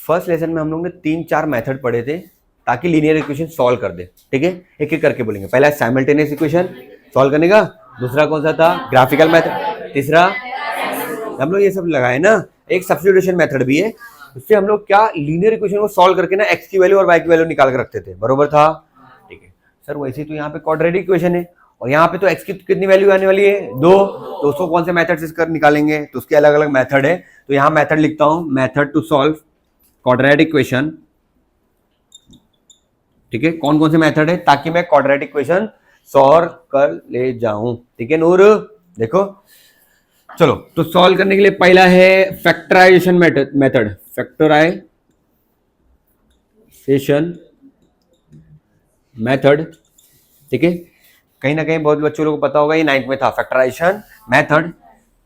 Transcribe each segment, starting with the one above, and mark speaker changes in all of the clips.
Speaker 1: First lesson में हम लोग ने 3-4 मेथड पढ़े थे ताकि लीनियर इक्वेशन सॉल्व कर दे, ठीक है। एक एक करके बोलेंगे। पहला साइमल्टेनियस इक्वेशन सॉल्व करने का, दूसरा कौन सा था, ग्राफिकल मेथड, तीसरा हम लोग ये सब लगाए ना। एक सब्स्टिट्यूशन मेथड भी है, उससे हम लोग क्या लीनियर इक्वेशन को सॉल्व करके ना एक्स की वैल्यू और वाई की वैल्यू निकाल के रखते थे, बरोबर था, ठीक है सर। वैसे तो यहाँ पे क्वाड्रेटिक इक्वेशन है और यहाँ पे तो एक्स की कितनी वैल्यू आने वाली है, 2, तो उसको कौन से मेथड से कर निकालेंगे, तो उसके अलग अलग मेथड है। तो यहाँ मेथड लिखता हूँ, method to solve quadratic equation, ठीक है। कौन कौन से मेथड है ताकि मैं क्वाड्रेटिक इक्वेशन सॉल्व कर ले जाऊं, ठीक है नूर। देखो चलो, तो सॉल्व करने के लिए पहला है फैक्टराइजेशन मेथड, फैक्टराइजेशन मेथड, ठीक है। कहीं ना कहीं बहुत बच्चों लोगों को पता होगा, ये 9th में था फैक्टराइजेशन मेथड,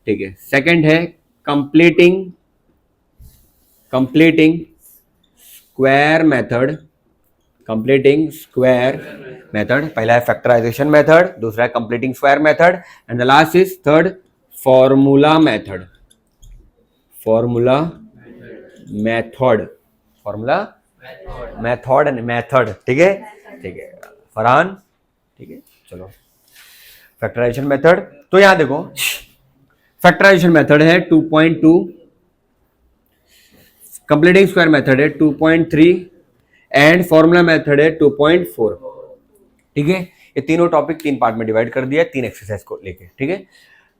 Speaker 1: ठीक है। सेकंड है completing square method, completing square method. पहला है फैक्टराइजेशन मेथड, दूसरा है completing square method, and the last is third formula method, ठीक है, ठीक है फरहान, ठीक है। चलो फैक्टराइजेशन मेथड, तो यहां देखो फैक्टराइजेशन मेथड है 2.2, कंप्लीटिंग स्क्वायर मेथड है 2.3 एंड फॉर्मूला मेथड है 2.4, ठीक है। ये तीनों टॉपिक 3 पार्ट में डिवाइड कर दिया है 3 एक्सरसाइज को लेके, ठीक है।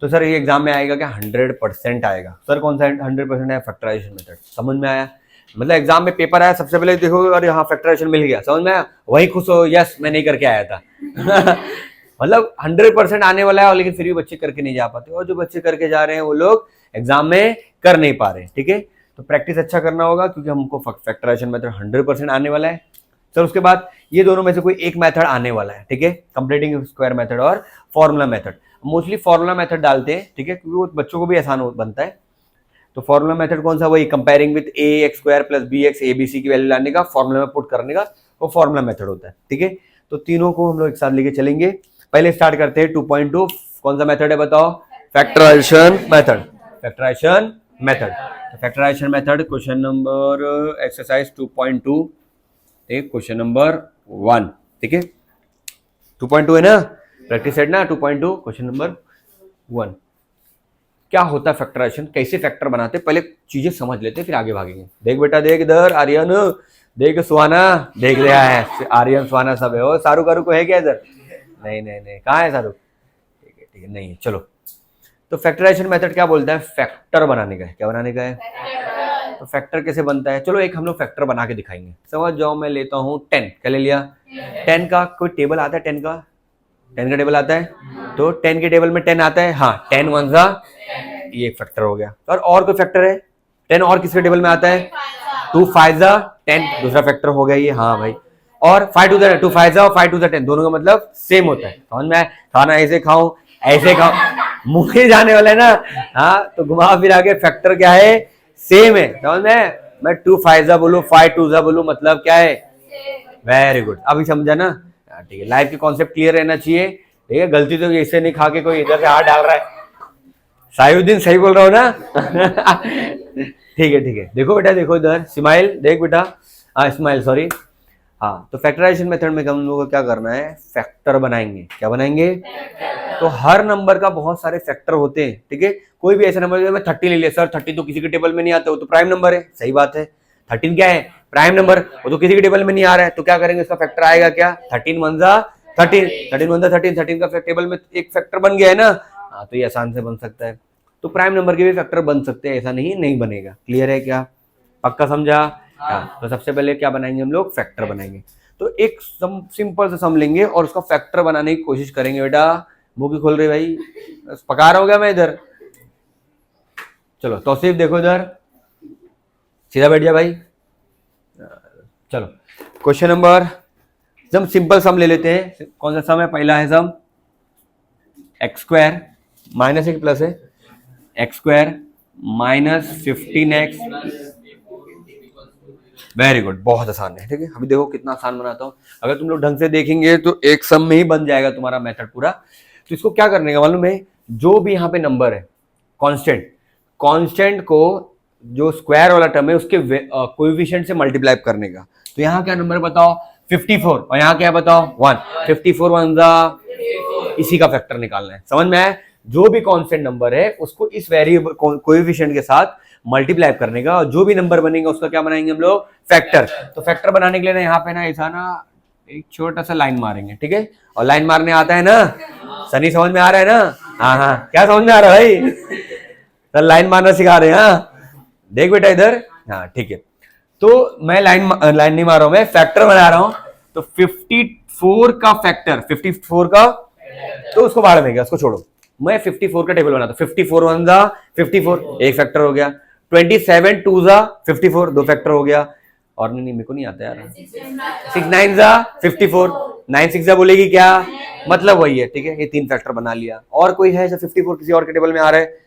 Speaker 1: तो सर ये एग्जाम में आएगा क्या, 100% आएगा। सर कौन सा 100% है, फैक्टराइजेशन मेथड, समझ में आया। मतलब एग्जाम में पेपर आया, सबसे पहले देखो और यहाँ फैक्टराइजेशन मिल गया, समझ में आया, वही खुश हो, यस मैं नहीं करके आया था। मतलब 100% आने वाला है और लेकिन फिर भी बच्चे करके नहीं जा पाते, और जो बच्चे करके जा रहे हैं वो लोग एग्जाम में कर नहीं पा रहे, ठीक है। तो प्रैक्टिस अच्छा करना होगा क्योंकि हमको फैक्टराइजेशन मेथड 100% आने वाला है। सर उसके बाद ये दोनों में से कोई एक मेथड आने वाला है, ठीक है, कंप्लीटिंग स्क्वायर मेथड और formula method. Mostly formula method डालते हैं, ठीक है, क्योंकि वो बच्चों को भी आसान बनता है। तो फॉर्मूला मेथड कौन सा, वही comparing with ax square plus bx abc की वैल्यू लाने का, फॉर्मूला में पुट करने का, वो फॉर्मूला मेथड होता है, ठीक है। तो तीनों को हम लोग एक साथ लेके चलेंगे। पहले स्टार्ट करते हैं 2.2, कौन सा मेथड है बताओ, factorization method, factorization method question number exercise 2.2, ठीक, क्वेश्चन नंबर 1, ठीक है। 2.2 है ना, प्रैक्टिस सेट ना, 2.2 क्वेश्चन नंबर 1। क्या होता है फैक्टराइजेशन, कैसे फैक्टर बनाते, पहले चीजें समझ लेते फिर आगे भागेंगे। देख बेटा देख, इधर आर्यन देख, सुहाना देख रहा है, आर्यन सुहाना सब है। और शाहरुख को है क्या इधर, नहीं नहीं नहीं, कहाँ है शाहरुख, ठीक है ठीक है, नहीं है। चलो तो फैक्टराइजेशन मेथड क्या बोलता है, फैक्टर बनाने का है, क्या बनाने का है, तो फैक्टर कैसे बनता है, चलो एक हम लोग फैक्टर बना के दिखाएंगे। समझ जाओ, मैं लेता हूँ 10, क्या ले लिया, 10 का कोई टेबल आता है, 10 का टेबल आता है, तो 10 के टेबल में 10 आता है, हाँ 10 1 जा, ये एक फैक्टर हो गया। और कोई फैक्टर है 10 और किसके टेबल में आता है, 2 5 जा 10, दूसरा फैक्टर हो गया ये, हाँ भाई। और 5 2 2 5 जा और 5 2 10, दोनों का मतलब सेम होता है, समझ में, खाना ऐसे खाऊं ऐसे खाऊं, मुंह में जाने वाला है ना, हाँ, तो घुमा फिरा के फैक्टर क्या है, सेम है, समझ में। मैं 2 5 जा बोलूं 5 2 जा बोलूं, मतलब क्या है, वेरी गुड, अभी समझा ना, ठीक है। लाइफ की कॉन्सेप्ट क्लियर रहना चाहिए, ठीक है। गलती तो ऐसे नहीं खा के कोई इधर से हाथ डाल रहा है, सायुद्दीन सही बोल रहा हो ना। ठीक है ठीक है, देखो बेटा देखो इधर, स्माइल देख बेटा, हाँ स्माइल सॉरी, हाँ। तो फैक्टराइजेशन मेथड में हम लोगों को क्या करना है, फैक्टर बनाएंगे, क्या बनाएंगे, तो हर नंबर का बहुत सारे फैक्टर होते हैं, ठीक है। कोई भी ऐसा नंबर, मैं 30 ले लिया, सर 30 तो किसी के टेबल में नहीं आता, वो तो प्राइम नंबर है, सही बात है। 13 क्या है, प्राइम नंबर, वो तो किसी के टेबल में नहीं आ रहा है, तो क्या करेंगे, इसका फैक्टर आएगा क्या, 13 1 जा 13, 13 1 जा 13, 13 का टेबल में एक फैक्टर बन गया है ना, हाँ, तो ये आसान से बन सकता है। तो प्राइम नंबर के भी फैक्टर बन सकते हैं, ऐसा नहीं बनेगा, क्लियर है क्या, पक्का समझा, हाँ। तो सबसे पहले क्या बनाएंगे हम लोग, फैक्टर बनाएंगे। तो एक सिंपल से सम लेंगे और उसका फैक्टर बनाने की कोशिश करेंगे। बेटा मुंह की खोल रहे भाई, पका रहा हूँ क्या मैं इधर, चलो तौसीफ देखो इधर, सीधा बैठ जा भाई। चलो क्वेश्चन नंबर, एकदम सिंपल सम ले लेते हैं। कौन सा सम है, पहला है सम एक्स स्क्वायर माइनस एक प्लस है x square minus 15x, very good, बहुत आसान है, ठीक है। अभी देखो कितना आसान बनाता हूं, अगर तुम लोग ढंग से देखेंगे तो एक सम में ही बन जाएगा तुम्हारा मेथड पूरा। तो इसको क्या करने का मालूम है, जो भी यहाँ पे नंबर है कांस्टेंट को जो स्क्वायर वाला टर्म है उसके कोएफिशिएंट से मल्टीप्लाई करने का। तो यहाँ क्या नंबर बताओ 54 और यहाँ क्या बताओ 1, 54 वन जा, इसी का फैक्टर निकालना है। समझ में आया? जो भी कांस्टेंट नंबर है उसको इस वेरिएबल कोएफिशिएंट के साथ मल्टीप्लाई करने का, और जो भी नंबर बनेगा उसका क्या बनाएंगे हम लोग, फैक्टर। तो फैक्टर बनाने के लिए ना यहाँ पे ना ऐसा ना एक छोटा सा लाइन मारेंगे, ठीक है? और लाइन मारने आता है ना सनी, समझ में आ रहा है ना? हाँ हाँ, क्या समझ में आ रहा है भाई? तो लाइन मारना सिखा रहे हैं। हाँ देख बेटा इधर, हाँ ठीक है। तो मैं लाइन नहीं मार रहा हूं, मैं फैक्टर बना रहा हूं। तो 54 का फैक्टर, 54 का, तो उसको बाहर में गया, उसको छोड़ो। मैं 54 का टेबल बनाता हूं। 54 वन जा 54, एक फैक्टर हो गया। 27 टू जा 54, दो फैक्टर हो गया। और नहीं मेरे को नहीं आता यार। 6 9 जा 54, 9 6 जा बोलेगी क्या, मतलब वही है, ठीक है? ये तीन फैक्टर बना लिया। और कोई है जो 54 किसी और के टेबल में आ रहा है?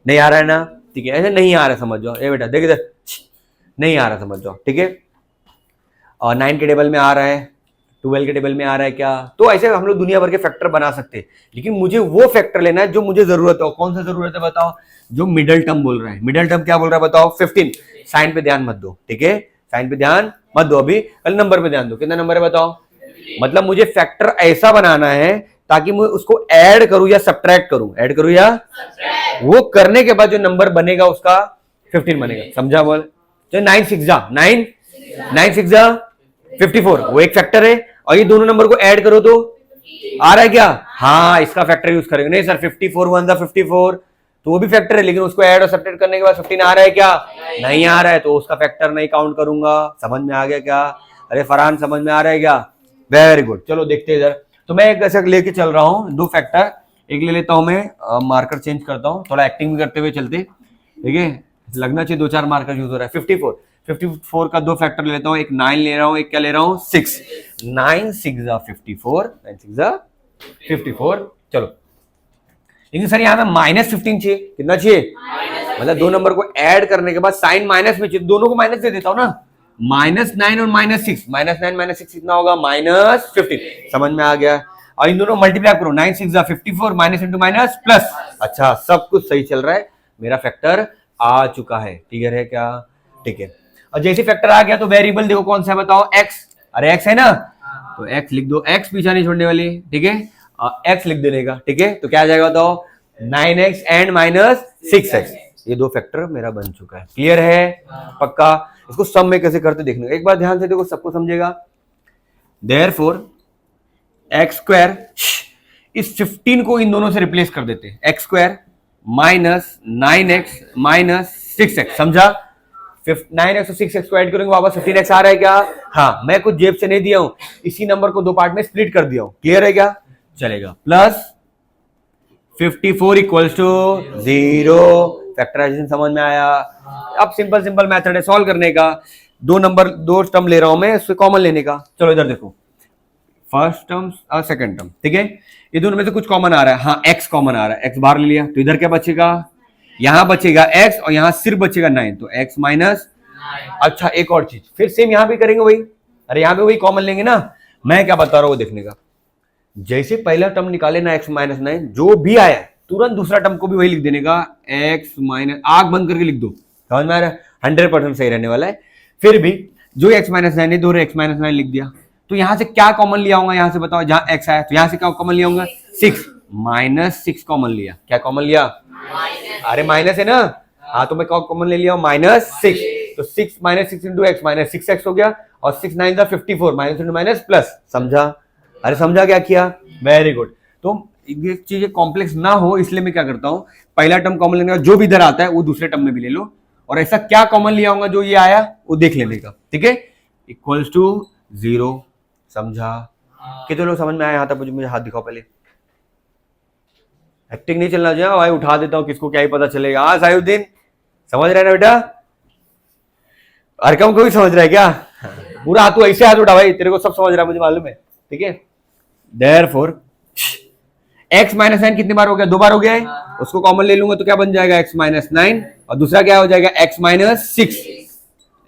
Speaker 1: नहीं आ रहा है ना, ठीक है? ऐसे नहीं आ रहा, समझ जाओ। ए बेटा देख इधर, नहीं आ रहा, समझ जाओ, ठीक है? और 9 के टेबल में आ रहा है, 12 के टेबल में आ रहा है क्या? तो ऐसे हम लोग दुनिया भर के फैक्टर बना सकते हैं, लेकिन मुझे वो फैक्टर लेना है जो मुझे जरूरत है। कौन सा जरूरत है बताओ? जो मिडल टर्म बोल रहा है। मिडल टर्म क्या बोल रहा है बताओ? 15। साइन पे ध्यान मत दो, ठीक है? साइन पे ध्यान मत दो, अभी कल नंबर पे ध्यान दो। कितना नंबर है बताओ? मतलब मुझे फैक्टर ऐसा बनाना है ताकि मैं उसको ऐड करूं या सब्ट्रैक्ट करूं, ऐड करूं या वो करने के बाद जो नंबर बनेगा उसका 15 बनेगा। समझा? बोल। तो 9 6 जा 9, 9 6 जा 54, वो एक फैक्टर है। और ये दोनों नंबर को ऐड करो तो आ रहा है क्या? हाँ, इसका फैक्टर यूज करेंगे। नहीं सर 54 वन जा 54, तो वो भी फैक्टर है, लेकिन उसको ऐड और सब्ट्रैक्ट करने के बाद 15 आ रहा है क्या? नहीं आ रहा है, तो उसका फैक्टर नहीं काउंट करूंगा। समझ में आ गया क्या? अरे फरहान समझ में आ रहा है क्या? Very good. चलो देखते हैं इधर। तो मैं एक ऐसा लेके चल रहा हूँ, दो फैक्टर एक ले लेता हूं मैं, मार्कर चेंज करता हूं, थोड़ा एक्टिंग भी करते हुए चलते, ठीक है? लगना चाहिए 2-4 मार्कर यूज हो रहा है। 54 का दो फैक्टर ले लेता हूं, एक 9 ले रहा हूं, एक क्या ले रहा हूं 6। 9 6 जा 54, 9 6 जा 54। चलो, लेकिन सर यहाँ पे -15 चाहिए। कितना चाहिए? मतलब दो नंबर को ऐड करने के बाद साइन माइनस में चाहिए, दोनों को माइनस दे देता हूं ना। -9 और -6, -9 -6 कितना होगा? -15। समझ में आ गया? और इन दोनों मल्टीप्लाई करो, 9 6 जा 54, माइनस इंटू माइनस प्लस। अच्छा, सब कुछ सही चल रहा है, मेरा फैक्टर आ चुका है। क्लियर है क्या? ठीक है। और जैसे फैक्टर आ गया तो वेरिएबल देखो कौन सा है बताओ? x। अरे x है ना, तो x लिख दो, x पीछा नहीं छोड़ने वाली, ठीक है? x लिख देने का, ठीक है? तो क्या आ जाएगा बताओ? 9x and -6x। ये दो फैक्टर मेरा बन चुका है। क्लियर है? पक्का? इसको सम में कैसे करते देखने का, एक बार ध्यान से देखो, सबको समझेगा। देयरफॉर एक्स स्क्वायर, इस 15 को इन दोनों से रिप्लेस कर देते हैं। X square -9x -6x। समझा? 9x और 6x को ऐड करेंगे वापस 15x आ रहा है क्या? हाँ, मैं कुछ जेब से नहीं दिया हूं, इसी नंबर को दो पार्ट में स्प्लिट कर दिया हूं। क्लियर है क्या? चलेगा। Plus 54 equals to 0। फैक्टराइजेशन समझ में आया? अब सिंपल मेथड है सॉल्व करने का। दो टर्म ले रहा हूं मैं, उससे कॉमन लेने का। चलो इधर देखो, फर्स्ट टर्म और सेकंड टर्म, ठीक है? ये दोनों में से कुछ कॉमन आ रहा है। हाँ, x कॉमन आ रहा है, x बाहर ले लिया, तो इधर क्या बचेगा? यहां बचेगा x और यहां सिर्फ बचेगा 9, तो x माइनस। अच्छा, एक और चीज फिर सेम यहां भी करेंगे वही। अरे यहां पे वही कॉमन लेंगे ना, मैं क्या बता रहा हूं वो देखने का। जैसे पहला टर्म निकाले ना x -9, जो भी आया तुरंत दूसरा टर्म को भी वही लिख देने का, x माइनस, आग बंद करके लिख दो। समझ में आ रहा है? 100% सही रहने वाला है। फिर भी जो x -9 है, दो x -9 लिख दिया, तो यहां से क्या कॉमन लिया होगा? यहां से बताओ, जहां x आया तो यहां से क्या कॉमन लिया होगा? 6 -6 कॉमन लिया। क्या कॉमन लिया? अरे माइनस है ना, हाँ, तो मैं कॉमन ले लिया -6, तो 6 -6 इंटू एक्स -6x हो गया, और 6 9 जा 54, माइनस इंटू माइनस प्लस। समझा? अरे समझा क्या किया? Very good. तो ये चीजें कॉम्प्लेक्स ना हो इसलिए मैं क्या करता हूं, पहला टर्म कॉमन लेने का, जो भी इधर आता है वो दूसरे टर्म में भी ले लो, और ऐसा क्या कॉमन लिया होगा जो ये आया वो देख लेने का, ठीक है? Equals to 0। समझा? कितने लोग समझ में आया? यहां तक मुझे हाथ दिखाओ पहले। एक्टिंग नहीं चलना चाहिए भाई, उठा देता हूं, किसको क्या ही पता चलेगा। हाँ सायुद्दीन, समझ रहे हैं ना बेटा? अरकम को भी समझ रहा है क्या? पूरा हाथ, तू ऐसे हाथ उठा भाई, तेरे को सब समझ रहा है, मुझे मालूम है, ठीक है? देयरफॉर x -9 कितनी बार हो गया? 2 बार हो गया है। उसको कॉमन ले लूंगा तो क्या बन जाएगा? x -9, और दूसरा क्या हो जाएगा? x -6।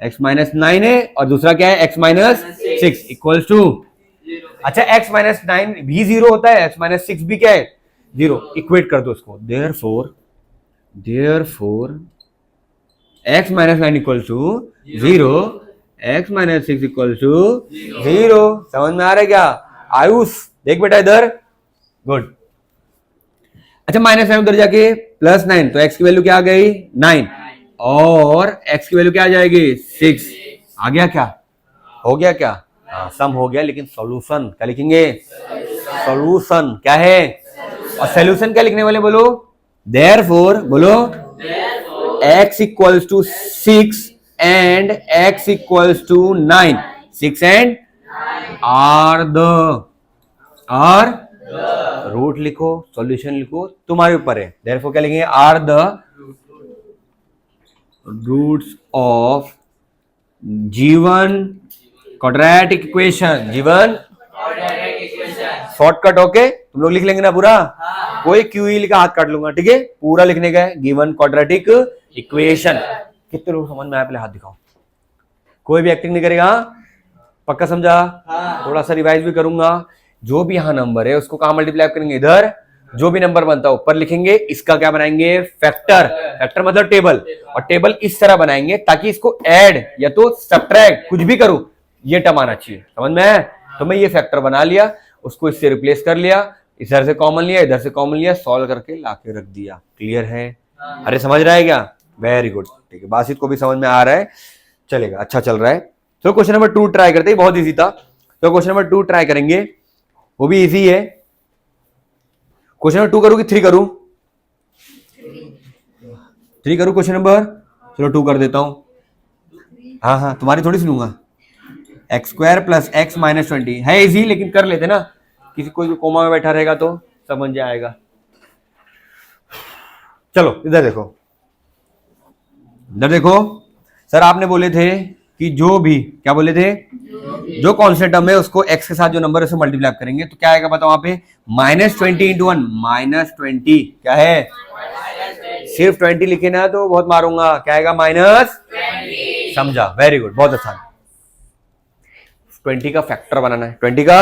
Speaker 1: x -9 है और दूसरा क्या है? x -6 इक्वल्स टू, अच्छा x -9 भी 0 होता है, x -6 भी क्या है? 0। इक्वेट कर दो उसको। Therefore x minus 9 equal to 0, x minus 6 equal to 0। समझ में आ रहा है क्या आयुष? देख बेटा इधर, गुड। अच्छा माइनस 9 उधर जाके प्लस 9, तो x की वैल्यू क्या आ गई 9 और x की वैल्यू क्या आ जाएगी 6। आ गया क्या? हो गया क्या? हाँ सम हो गया, लेकिन सॉल्यूशन क्या लिखेंगे? सॉल्यूशन क्या है? और सॉल्यूशन क्या लिखने वाले बोलो? देयरफॉर बोलो x equals to 6 and x equals to 9। 6 and are root लिखो, सॉल्यूशन लिखो, तुम्हारे ऊपर है। देयरफॉर क्या लिखेंगे? Are the roots of given quadratic equation. Given shortcut okay, तुम लोग लिख लेंगे ना पूरा? कोई क्यूई का हाथ काट लूंगा, ठीक है? पूरा लिखने का है गिवन क्वाड्रेटिक इक्वेशन। कितने लोग समझ में आया? पहले हाथ दिखाओ। कोई भी एक्टिंग नहीं करेगा, पक्का समझा? थोड़ा सा रिवाइज भी करूंगा। जो भी यहाँ नंबर है उसको कहाँ मल्टीप्लाई करेंगे? इधर। जो भी नंबर बनता है ऊपर लिखेंगे, इसका क्या बनाएंगे? फैक्टर। फैक्टर मतलब टेबल, और टेबल इस तरह बनाएंगे ताकि इसको ऐड या तो सब्ट्रैक्ट कुछ भी करूं ये टर्म आना चाहिए। समझ में? तो मैं ये फैक्टर बना लिया, उसको इससे रिप्लेस कर लिया, इधर से कॉमन लिया, इधर से कॉमन लिया, सॉल्व करके लाके रख दिया। क्लियर है? अरे समझ रहा है क्या? वेरी गुड, ठीक है। बासित को भी समझ में आ रहा है, चलेगा, अच्छा चल रहा है। तो क्वेश्चन नंबर 2 ट्राई करते हैं, बहुत इजी था। तो क्वेश्चन नंबर 2 ट्राई करेंगे, वो भी इजी है। क्वेश्चन नंबर 2 करूं कि 3 करूं? 3 करूं क्वेश्चन नंबर? चलो 2 कर देता हूं। हाँ हाँ, तुम्हारी थोड़ी सुनूंगा। X square plus x minus 20 है इजी, लेकिन कर लेते ना, किसी कोई कोमा में बैठा रहेगा तो समझ जाएगा। चलो इधर देखो, इधर देखो। सर आपने बोले थे कि जो भी, क्या बोले थे? जो कॉन्स्टेंट टर्म है उसको एक्स के साथ जो नंबर है उसे मल्टीप्लाई करेंगे, तो क्या आएगा बताओ? वहां पे -20 इंटू 1, -20 क्या है? सिर्फ 20 लिखे ना तो बहुत मारूंगा। क्या आएगा? -20। समझा? वेरी गुड, बहुत अच्छा। 20 का फैक्टर बनाना है। 20 का?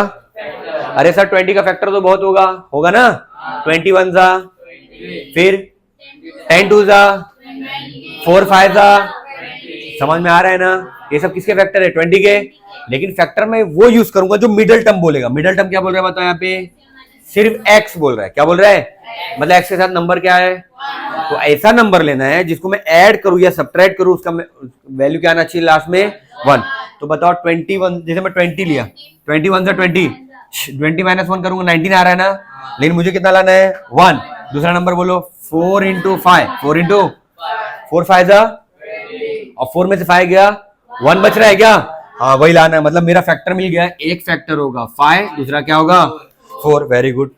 Speaker 1: अरे सर 20 का फैक्टर तो बहुत होगा, होगा ना? 21 जा, फिर 10 2 जा, 4 5 जा। समझ में आ रहा है ना? ये सब किसके फैक्टर है? 20 के। लेकिन फैक्टर में वो यूज करूंगा जो मिडल टर्म बोलेगा। मिडल टर्म क्या बोल रहा है बताओ? यहाँ पे सिर्फ x बोल रहा है। क्या बोल रहा है? मतलब x के साथ नंबर क्या है? तो ऐसा नंबर लेना है जिसको मैं ऐड करूं या सब्ट्रैक्ट करूं, उसका वैल्यू क्या आना चाहिए लास्ट में? 1। तो बताओ 21, जैसे मैं 20 लिया, 21 से 20 माइनस 1 करूंगा, 19 आ रहा है ना? लेकिन मुझे कितना लाना है? 1। दूसरा नंबर बोलो 4 इंटू 5, 4 इंटू 4 5 जा, और 4 में से 5 गया, 1 बच रहा है क्या? हाँ वही लाना है। मतलब मेरा फैक्टर मिल गया। एक फैक्टर होगा 5, दूसरा क्या होगा? 4। Very good.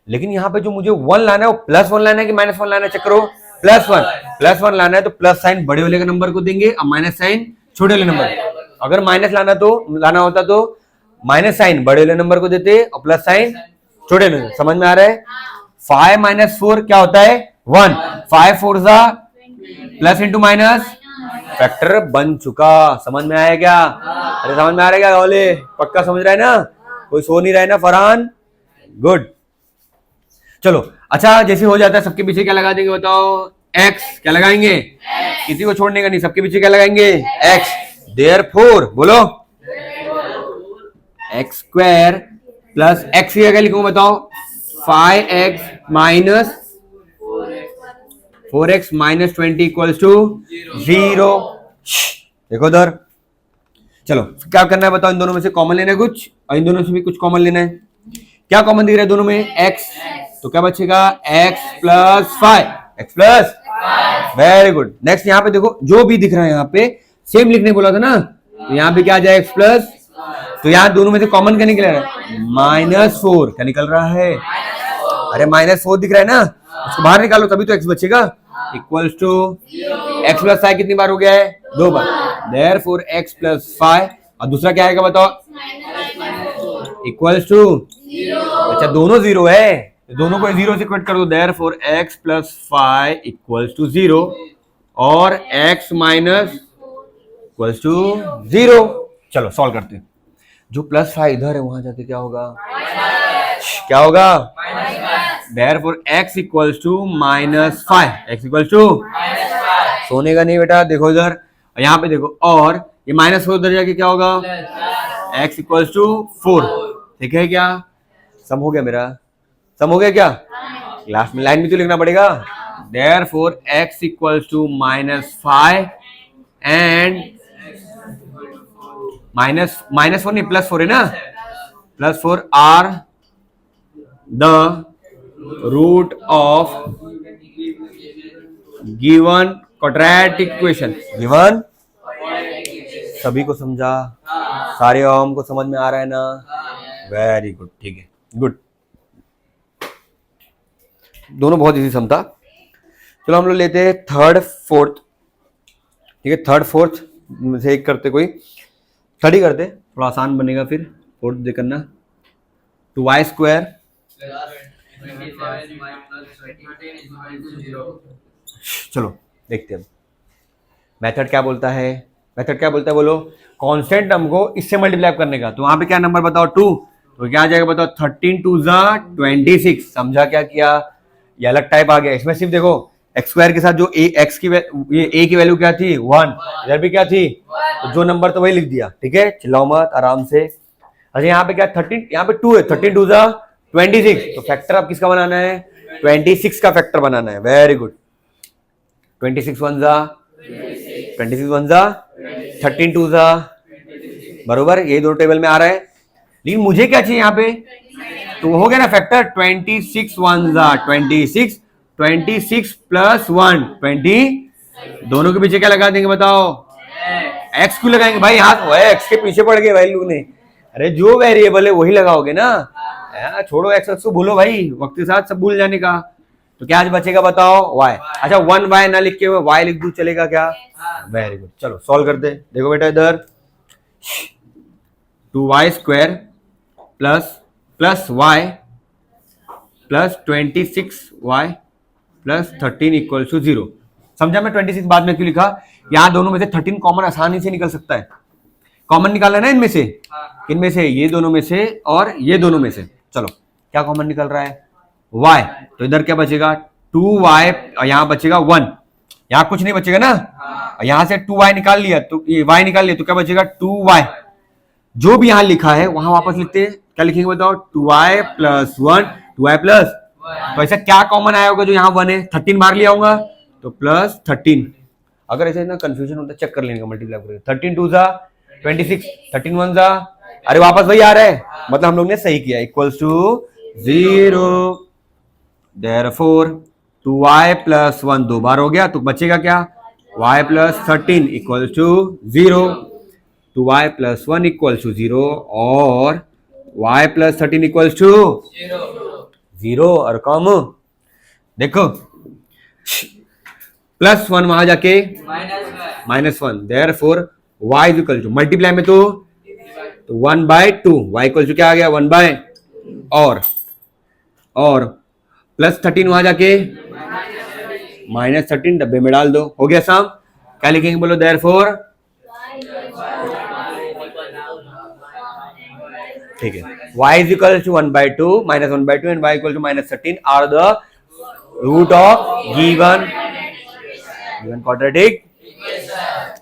Speaker 1: लेकिन यहाँ पे जो मुझे 1 लाना है वो +1 लाना है कि -1 लाना है? चेक करो। +1 लाना है तो प्लस साइन बड़े वाले के नंबर को देंगे और माइनस साइन छोटे वाले नंबर। अगर माइनस लाना होता तो माइनस साइन बड़े वाले नंबर को देते और प्लस साइन छोटे वाले। समझ में आ रहा है? 5 - 4 क्या होता है? 1। 5 4 जा, प्लस इंटू माइनस, फैक्टर बन चुका। समझ में आया क्या? अरे समझ में आ रहा है क्या बोले? पक्का समझ रहा है ना? कोई सो नहीं रहा है ना फरहान? गुड। चलो अच्छा, जैसे हो जाता है सबके पीछे क्या लगा देंगे बताओ? x। क्या लगाएंगे? किसी को छोड़ने का नहीं, सबके पीछे क्या लगाएंगे? x। देयरफॉर बोलो x स्क्वायर प्लस x की जगह लिखूंगा बताओ? 5x minus 4x minus 20 equals to 0। देखो उधर। चलो क्या करना है बताओ? इन दोनों में से कॉमन लेना है कुछ, और इन दोनों से भी कुछ कॉमन लेना है। क्या कॉमन दिख रहा है दोनों में? x। तो क्या बचेगा? x plus 5, x plus. Very good. Next यहाँ पे देखो, जो भी दिख रहा है यहाँ पे सेम लिखने बोला था ना, तो यहाँ पे क्या आ जाए? x plus. तो यहाँ दोनों में से कॉमन क्या निकल रहा है? -4। क्या निकल रहा है? अरे -4 दिख रहा है ना, उसको बाहर निकालो तभी तो x बचेगा। इक्वल्स टू x प्लस 5 कितनी बार हो गया है? 2 बार। देयरफॉर x प्लस 5, और दूसरा क्या आएगा बताओ? Equals to. अच्छा दोनों 0 है, दोनों को 0 से कट कर दो। Therefore x plus 5 equals to 0 और x माइनस इक्वल्स टू 0। चलो सॉल्व करते हैं। जो +5 इधर है वहां जाके क्या होगा? क्या होगा? Therefore x equals to -5, x equals to. सोने का नहीं बेटा, देखो इधर, यहाँ पे देखो, और ये -4 उधर जाके क्या होगा, x इक्वल्स टू 4। ठीक है क्या, सम हो गया मेरा, सम हो गया क्या, लास्ट में लाइन भी तो लिखना पड़ेगा। Therefore x equals to -5 and -4 नहीं +4 है ना, +4 are the root of given quadratic equation. Given सभी को समझा, सारे ओम को समझ में आ रहा है ना, वेरी गुड, ठीक है, गुड, दोनों बहुत इजी सम था। चलो हम लोग लेते हैं थर्ड फोर्थ, ठीक है, थर्ड फोर्थ में से एक करते, कोई थर्ड ही करते, थोड़ा आसान बनेगा, फिर फोर्थ दे करना। 2y², चलो देखते हैं मेथड क्या बोलता है, मेथड क्या बोलता है बोलो, कांस्टेंट नंबर को इससे मल्टीप्लाई करने का। तो वहां पे क्या नंबर बताओ, 2, तो क्या आ जाएगा बताओ, 13 2 26। समझा क्या किया, ये अलग टाइप आ गया, इसमें सिर्फ देखो x² के साथ जो x की ये a की वैल्यू क्या थी 1, इधर भी क्या थी, तो जो नंबर तो वही लिख दिया, ठीक है, चिल्लाओ मत, आराम से। अच्छा यहाँ पे क्या 13, यहाँ पे 2 है, 13 2 26, तो फैक्टर अब किसका बनाना है, 26 का फैक्टर बनाना है, वेरी गुड। 26 1 13 2 बरोबर, ये दो टेबल में आ रहा है, लेकिन मुझे क्या चाहिए यहाँ पे, तो हो गया ना फैक्टर, 26 1 26, 26 प्लस 1 20, दोनों के पीछे क्या लगा देंगे बताओ, x क्यों लगाएंगे भाई, यहाँ x के पीछे पड़ गए वैल्यू ने, अरे जो वेरिएबल है वही लगाओगे ना, छोड़ो x को भूलो भाई, वक्त के साथ सब भूल जाने का। तो क्या आज बचेगा बताओ, y। अच्छा 1y ना लिख के y लिख दूं, चलेगा क्या, वेरी गुड। चलो सॉल्व करते, देखो बेटा इधर 2y² plus y plus 26y plus 13 equal to 0। समझा मैं 26 बाद में क्यों लिखा, यहाँ दोनों में से 13 कॉमन आसानी से निकल सकता है, कॉमन निकालना है ना इनमें से, इनमें से ये दोनों में से और ये दोनों में से, चलो क्या कॉमन निकल रहा है, y, तो इधर क्या बचेगा 2y, यहाँ बचेगा 1, यहाँ कुछ नहीं बचेगा ना, यहाँ से 2y निकाल लिया, तो ये y निकाल लिया, तो क्या बचेगा 2y, जो भी यहाँ लिखा है वहां वापस लिखते हैं, क्या लिखेंगे बताओ, 2y प्लस 1, 2y प्लस, तो ऐसा क्या कॉमन आया होगा जो यहाँ 1 है, 13 बाहर लिया होगा तो प्लस 13। अगर ऐसे ना कंफ्यूजन होता है चेक कर लेने का, मल्टीप्लाई करके 13 2 26, 13 1 अरे वापस वही आ रहा है, मतलब हम लोग ने सही किया, equals to 0। Therefore 2y plus 1 दो बार हो गया, तो बचेगा क्या, y plus 13 equals to 0, 2y plus 1 equals to 0 और y प्लस 13 इक्वल्स टू 0, और कम देखो +1 वहां जाके -1, therefore y is equal to, multiply में तो 1/2, y इक्वल टू क्या आ गया 1 और प्लस 13 वहां जाके -13, डब्बे में डाल दो, हो गया सम। क्या लिखेंगे बोलो, देयरफॉर, ठीक है, y is equal to 1/2 -1/2 and y equal to -13 are the root of given quadratic.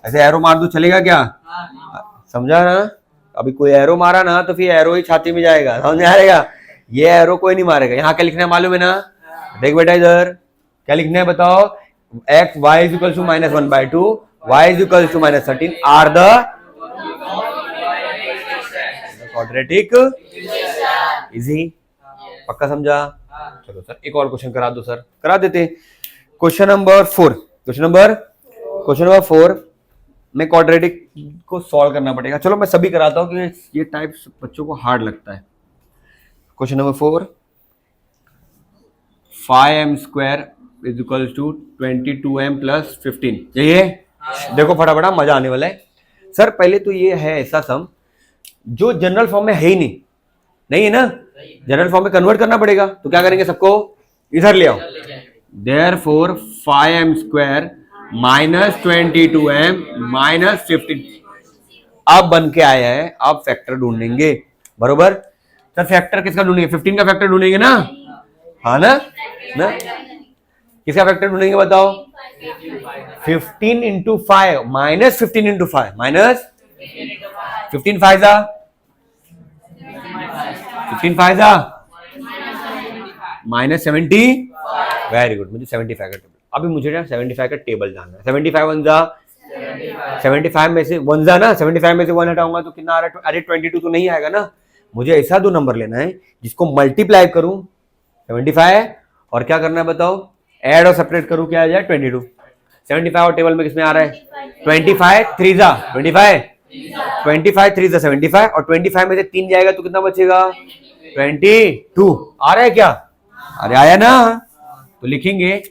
Speaker 1: ऐसे एरो मार दो चलेगा क्या, समझा ना, अभी कोई एरो मारा ना तो फिर एरो ही छाती में जाएगा, समझ में आएगा, ये एरो कोई नहीं मारेगा। यहाँ क्या लिखना है मालूम है ना, देख बेटा इधर क्या लिखना है बताओ, x y is equal to -1/2, y is equal to -13 are the quadratic. Easy, पक्का समझा। चलो सर एक और क्वेश्चन करा दो सर, करा देते। क्वेश्चन नंबर 4 में क्वाड्रेटिक को सॉल्व करना पड़ेगा। चलो मैं सभी कराता हूँ कि ये टाइप बच्चों को हार्ड लगता है। Question number 4, 5m² is equal to 22m plus 15, यही है। देखो फटाफट मजा आने वाला है। सर पहले तो ये है ऐसा सम जो जनरल फॉर्म में है ही नहीं है ना, जनरल फॉर्म में कन्वर्ट करना पड़ेगा। तो क्या करेंगे, सबको इधर ले आओ। Therefore 5m² minus 22m minus 15 अब बन के आया है। अब फैक्टर ढूंढेंगे, बरोबर। सर फैक्टर किसका ढूंढेंगे, 15 का फैक्टर ढूंढेंगे ना, हाँ ना किसका फैक्टर ढूंढेंगे बताओ? 15 into 5 minus 15 into 5 minus 15 Pfizer 15 Pfizer minus 70। Very good, मुझे 75 का टेबल, अभी मुझे ना 75 का टेबल जानना है। 75 वन जा 75 में से वन जा ना, 75 में से वन हटाऊंगा तो कितना आ रहा है? अरे 22 तो नहीं आएगा ना। मुझे ऐसा दो नंबर लेना है जिसको मल्टीप्लाई करूं 75 और क्या करना है बताओ? ऐड और सेपरेट करूं, क्या आ जाए? 22। 75 और टेबल में किसमें आ रहा है? 25 3 जा 25 25 3 जा 75 और 25 में से 3 जाएगा तो कितना बचेगा? 22 आ रहा है क्या? अरे आया ना, तो लिखेंगे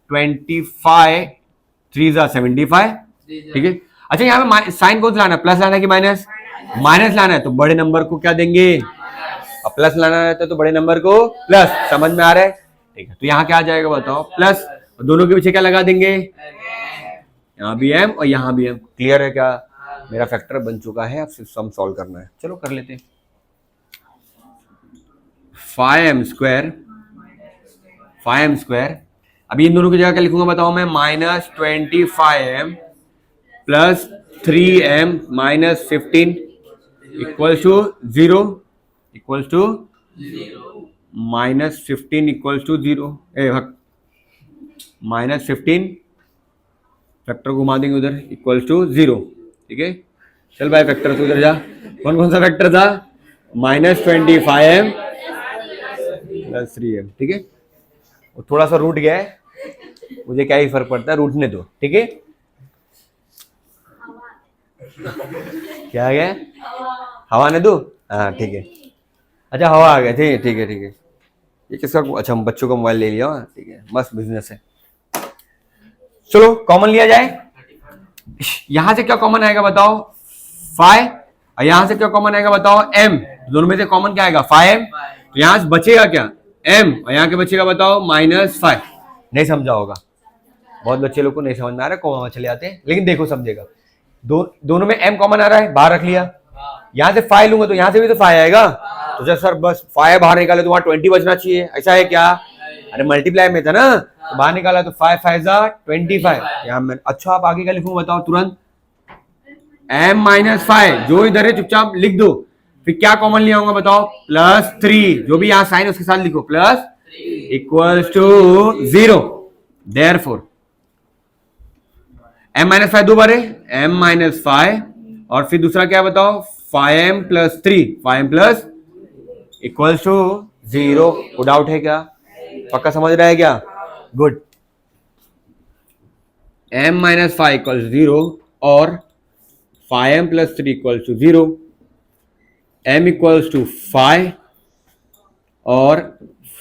Speaker 1: 25 3 जा 75, ठीक है। अच्छा यहाँ पे साइन कौन सा लाना है? प्लस लाना है कि माइनस? माइनस लाना है तो बड़े नंबर को क्या देंगे? अब प्लस लाना रहता है तो बड़े नंबर को प्लस, समझ में आ रहा है? ठीक है, तो यहाँ क्या आ जाएगा बताओ? प्लस, दोनों के पीछे क्या लगा देंगे? यहाँ भी एम और यहाँ भी एम। क्लियर है क्या? मेरा फैक्टर बन चुका है, अब सिर्फ सम सॉल्व करना है। चलो कर लेते हैं। 5m स्क्वायर, अभी इन दोनों की जगह क्या लिखूंगा बताओ मैं? Minus 25m plus 3m minus 15 equals to 0, equals to minus 15 equals to 0। Minus 15 factor घुमा देंगे उधर, इक्वल्स टू 0, ठीक है। चल भाई फैक्टर तो उधर जा। कौन कौन सा फैक्टर था? माइनस 25m प्लस 3m, ठीक है। वो थोड़ा सा रूट गया है, मुझे क्या ही फर्क पड़ता है, रूटने दो, ठीक है। क्या आ गया? हवा ने दो, हाँ ठीक है। अच्छा हवा आ गया, ठीक है ठीक है ठीक है। ये किसका? अच्छा बच्चों का मोबाइल ले लिया, ठीक है, मस्त बिजनेस है। चलो कॉमन लिया जाए। यहां से क्या कॉमन आएगा बताओ? 5, और यहां से क्या कॉमन आएगा बताओ? m। दोनों में से कॉमन क्या आएगा? 5m। तो यहां से बचेगा क्या? m, और यहां के बचेगा बताओ? -5। नहीं समझा होगा, बहुत बच्चे लोग को नहीं समझ में आ रहा है, कॉमन चले आते हैं, लेकिन देखो समझेगा। दोनों में m कॉमन आ रहा है, बाहर रख लिया। यहां से 5 लूंगा तो यहां से भी तो 5 आएगा। तो जब सर बस 5 बाहर निकाले तो वहां 20 बचना चाहिए, ऐसा है क्या? अरे मल्टीप्लाई में था ना, तो बाहर निकाला तो 5 5 जा 25। यहाँ मैं, अच्छा आप आगे क्या लिखूं बताओ तुरंत? m-5, जो इधर है चुपचाप लिख दो। फिर क्या कॉमन लिया होगा बताओ? +3, जो भी यहाँ साइन उसके साथ लिखो, plus equals to 0। Therefore m-5 दो बार है, m-5, और फिर दूसरा क्या बताओ? 5m + 3, 5m plus equals to 0। को डाउट है क्या? पक्का समझ रहा है क्या? गुड। m-5 इक्वल्स 0 और 5m + 3 equals to 0। m equals to 5 और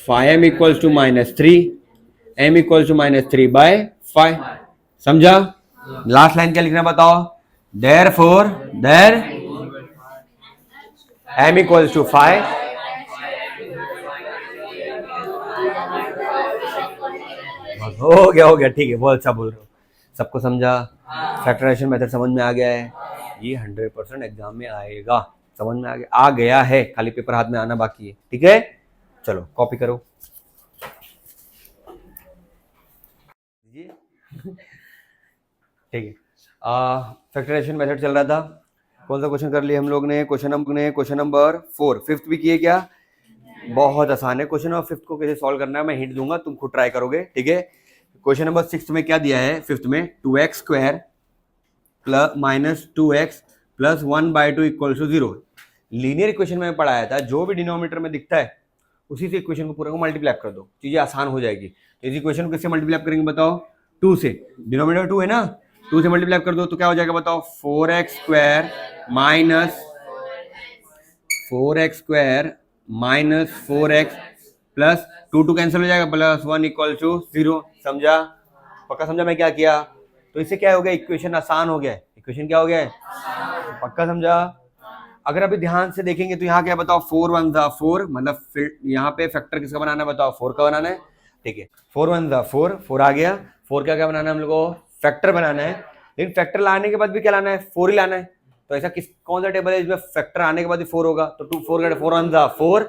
Speaker 1: 5m equals to -3, m equals to -3/5। समझा? लास्ट लाइन क्या लिखना बताओ? Therefore, m इक्वल्स टू 5 हो गया, ठीक है, बहुत अच्छा बोल रहे हो, सबको समझा? फैक्टराइजेशन मेथड समझ में आ गया है? ये 100% एग्जाम में आएगा, समझ में आ गया है, खाली पेपर हाथ में आना बाकी है, ठीक है। चलो कॉपी करो, ठीक है। फैक्टराइजेशन मेथड चल रहा था, कौन सा क्वेश्चन कर लिया हम लोग ने? क्वेश्चन नंबर 4, फिफ्थ भी किए क्या? बहुत आसान है क्वेश्चन, और फिफ्थ को कैसे सॉल्व करना है मैं हिंट दूंगा, तुम खुद ट्राई करोगे, ठीक है। क्वेश्चन नंबर 6 में क्या दिया है? फिफ्थ में 2x² plus -2x plus 1/2 equal to 0। Linear equation में पढ़ाया था, जो भी डिनोमिनेटर में दिखता है उसी से इक्वेशन को पूरा को मल्टीप्लाई कर दो, चीजें आसान हो जाएगी। तो इस इक्वेशन को किससे मल्टीप्लाई करेंगे बताओ? 2 से, डिनोमिनेटर 2 है ना, 2 से मल्टीप्लाई कर दो तो क्या हो जाएगा बताओ? 4x² minus 4x plus 2 cancel हो जाएगा, प्लस 1 इक्वल टू 0। समझा? पक्का समझा मैं क्या किया? तो इससे क्या हो गया? इक्वेशन आसान हो गया है। इक्वेशन क्या हो गया है? पक्का समझा? अगर अभी ध्यान से देखेंगे तो यहाँ क्या बताओ? 4 1 जा 4, मतलब यहाँ पे फैक्टर किसका बनाना है बताओ? 4 का बनाना है, ठीक है। 4 1 जा 4, 4 आ गया। 4 क्या बनाना है हम लोग को? फैक्टर बनाना है, लेकिन फैक्टर लाने के बाद भी क्या लाना है? 4 ही लाना है। तो ऐसा कौन सा टेबल है जिसमें फैक्टर आने के बाद भी 4 होगा? तो 4 1 जा 4,